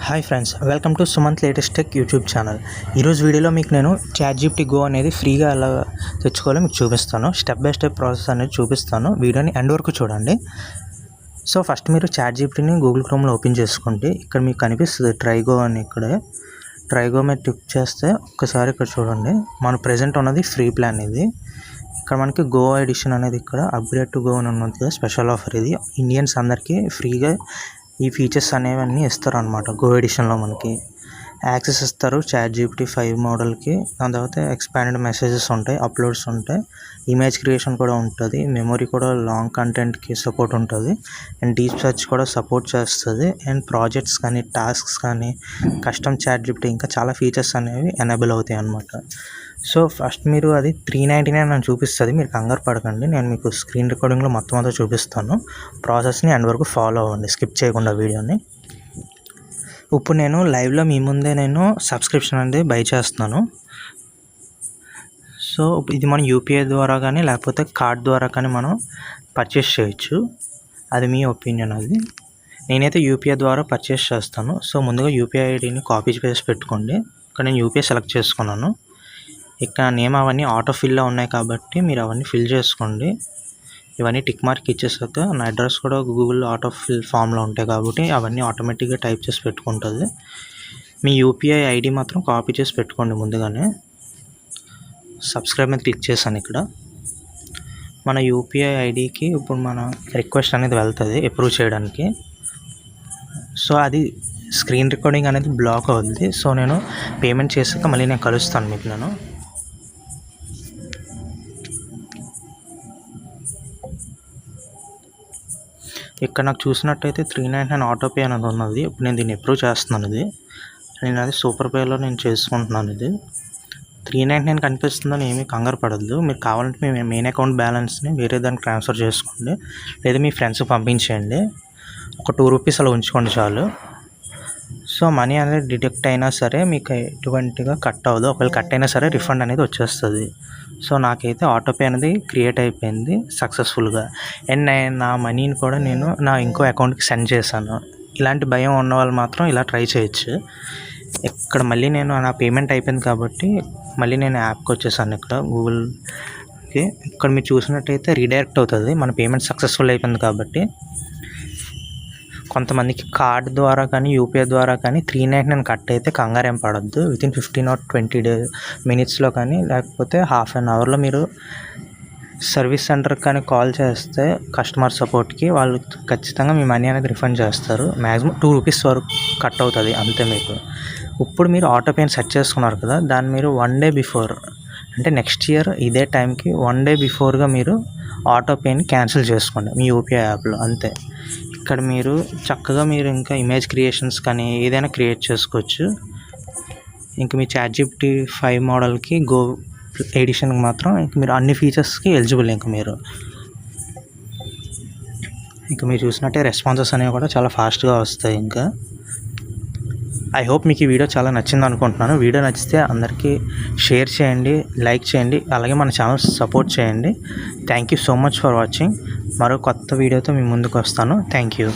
Hi friends, welcome to Sumanth latest tech YouTube channel. ఈరోజు వీడియోలో మీకు నేను ChatGPT Go అనేది ఫ్రీగా ఎలా తెచ్చుకోవాలో మీకు చూపిస్తాను. స్టెప్ బై స్టెప్ ప్రాసెస్ అనేది చూపిస్తాను. వీడియోని ఎండ్ వరకు చూడండి. సో ఫస్ట్ మీరు ChatGPTని గూగుల్ క్రోమ్లో ఓపెన్ చేసుకోండి. ఇక్కడ మీకు కనిపిస్తుంది ట్రైగో అని. ట్రైగో మీద క్లిక్ చేస్తే ఒక్కసారి ఇక్కడ చూడండి. మన ప్రెజెంట్ ఉన్నది ఫ్రీ ప్లాన్ ఇది. ఇక్కడ మనకి గో ఎడిషన్ అనేది ఇక్కడ అప్గ్రేడ్ టు గో అని ఉన్నది కదా, స్పెషల్ ఆఫర్ ఇది. ఇండియన్స్ అందరికీ ఫ్రీగా ఈ ఫీచర్స్ అనేవన్నీ ఇస్తారు అనమాట. గో ఎడిషన్లో మనకి యాక్సెస్ ఇస్తారు ChatGPT 5 మోడల్కి. దాని తర్వాత ఎక్స్పాండెడ్ మెసేజెస్ ఉంటాయి, అప్లోడ్స్ ఉంటాయి, ఇమేజ్ క్రియేషన్ కూడా ఉంటుంది, మెమొరీ కూడా లాంగ్ కంటెంట్కి సపోర్ట్ ఉంటుంది, అండ్ డీప్ సెర్చ్ కూడా సపోర్ట్ చేస్తుంది, అండ్ ప్రాజెక్ట్స్ కానీ టాస్క్స్ కానీ కస్టమ్ ChatGPT ఇంకా చాలా ఫీచర్స్ అనేవి ఎనేబుల్ అవుతాయి అన్నమాట. సో ఫస్ట్ మీరు అది 399 అని చూపిస్తుంది. మీరు కంగారు పడకండి, నేను మీకు స్క్రీన్ రికార్డింగ్లో మొత్తం అంతా చూపిస్తాను. ప్రాసెస్ని ఎండ్ వరకు ఫాలో అవ్వండి, స్కిప్ చేయకుండా వీడియోని. ఇప్పుడు నేను లైవ్లో మీ ముందే నేను సబ్స్క్రిప్షన్ అనేది బై చేస్తున్నాను. సో ఇది మనం యూపీఐ ద్వారా కానీ లేకపోతే కార్డ్ ద్వారా కానీ మనం పర్చేస్ చేయొచ్చు. అది మీ ఒపీనియన్. అది నేనైతే యూపీఐ ద్వారా పర్చేస్ చేస్తాను. సో ముందుగా యూపీఐ ఐడిని కాపీ చేసి పెట్టుకోండి. ఇక్కడ నేను యూపీఐ సెలెక్ట్ చేసుకున్నాను. ఇక్కడ నేమ్ అవన్నీ ఆటో ఫిల్లో ఉన్నాయి కాబట్టి మీరు అవన్నీ ఫిల్ చేసుకోండి. ఇవన్నీ టిక్ మార్క్ ఇచ్చేసాక నా అడ్రస్ కూడా గూగుల్ ఆటో ఫిల్ ఫామ్లో ఉంటాయి కాబట్టి అవన్నీ ఆటోమేటిక్గా టైప్ చేసి పెట్టుకుంటుంది. మీ యూపీఐ ఐడి మాత్రం కాపీ చేసి పెట్టుకోండి ముందుగానే. సబ్స్క్రైబ్ మీద క్లిక్ చేశాను. ఇక్కడ మన యూపీఐ ఐడికి ఇప్పుడు మన రిక్వెస్ట్ అనేది వెళ్తుంది అప్రూవ్ చేయడానికి. సో అది స్క్రీన్ రికార్డింగ్ అనేది బ్లాక్ అవుతుంది. సో నేను పేమెంట్ చేసాక మళ్ళీ నేను కలుస్తాను మీకు. నేను ఇక్కడ నాకు చూసినట్టయితే 399 ఆటోపే అనేది ఉన్నది. ఇప్పుడు నేను దీన్ని అప్రూవ్ చేస్తున్నాను. నేను అది సూపర్ పేలో నేను చేసుకుంటున్నాను. ఇది 399 కనిపిస్తుందని ఏమీ కంగారు పడద్దు. మీరు కావాలంటే మీ మెయిన్ అకౌంట్ బ్యాలెన్స్ని వేరే దానికి ట్రాన్స్ఫర్ చేసుకోండి, లేదా మీ ఫ్రెండ్స్కి పంపించేయండి. ఒక ₹2 అలా ఉంచుకోండి చాలు. సో మనీ అనేది డిడక్ట్ అయినా సరే మీకు ఎటువంటిగా కట్ అవ్వదు. ఒకవేళ కట్ అయినా సరే రిఫండ్ అనేది వచ్చేస్తుంది. సో నాకైతే ఆటోపే అనేది క్రియేట్ అయిపోయింది సక్సెస్ఫుల్గా. అండ్ నా మనీని కూడా నేను నా ఇంకో అకౌంట్కి సెండ్ చేశాను. ఇలాంటి భయం ఉన్న వాళ్ళు మాత్రం ఇలా ట్రై చేయొచ్చు. ఇక్కడ మళ్ళీ నేను నా పేమెంట్ అయిపోయింది కాబట్టి మళ్ళీ నేను యాప్కి వచ్చేసాను. ఇక్కడ గూగుల్కి ఇక్కడ మీరు చూసినట్టయితే రీడైరెక్ట్ అవుతుంది. మన పేమెంట్ సక్సెస్ఫుల్ అయిపోయింది కాబట్టి. కొంతమందికి కార్డ్ ద్వారా కానీ యూపీఐ ద్వారా కానీ 399 కట్ అయితే కంగారు ఏం పడద్దు. వితిన్ 15 or 20 మినిట్స్లో కానీ లేకపోతే హాఫ్ అన్ అవర్లో మీరు సర్వీస్ సెంటర్కి కానీ కాల్ చేస్తే కస్టమర్ సపోర్ట్కి వాళ్ళు ఖచ్చితంగా మీ మనీ అనేది రిఫండ్ చేస్తారు. మ్యాక్సిమం ₹2 వరకు కట్ అవుతుంది అంతే మీకు. ఇప్పుడు మీరు ఆటోపేని సెట్ చేసుకున్నారు కదా, దాన్ని మీరు 1 day బిఫోర్ అంటే నెక్స్ట్ ఇయర్ ఇదే టైంకి 1 day బిఫోర్గా మీరు ఆటోపేని క్యాన్సిల్ చేసుకోండి మీ యూపీఐ యాప్లో. అంతే. ఇక్కడ మీరు చక్కగా మీరు ఇంకా ఇమేజ్ క్రియేషన్స్ కానీ ఏదైనా క్రియేట్ చేసుకోవచ్చు. ఇంకా మీ ChatGPT 5 మోడల్కి గో ఎడిషన్కి మాత్రం మీరు అన్ని ఫీచర్స్కి ఎలిజిబుల్. ఇంకా మీరు చూసినట్టే రెస్పాన్సెస్ అనేవి కూడా చాలా ఫాస్ట్గా వస్తాయి. ఇంకా ఐ హోప్ మీకు ఈ వీడియో చాలా నచ్చింది అనుకుంటున్నాను. వీడియో నచ్చితే అందరికీ షేర్ చేయండి, లైక్ చేయండి, అలాగే మన ఛానల్ సపోర్ట్ చేయండి. Thank you so much for watching. మరో కొత్త వీడియోతో మీ ముందుకు వస్తాను. Thank you.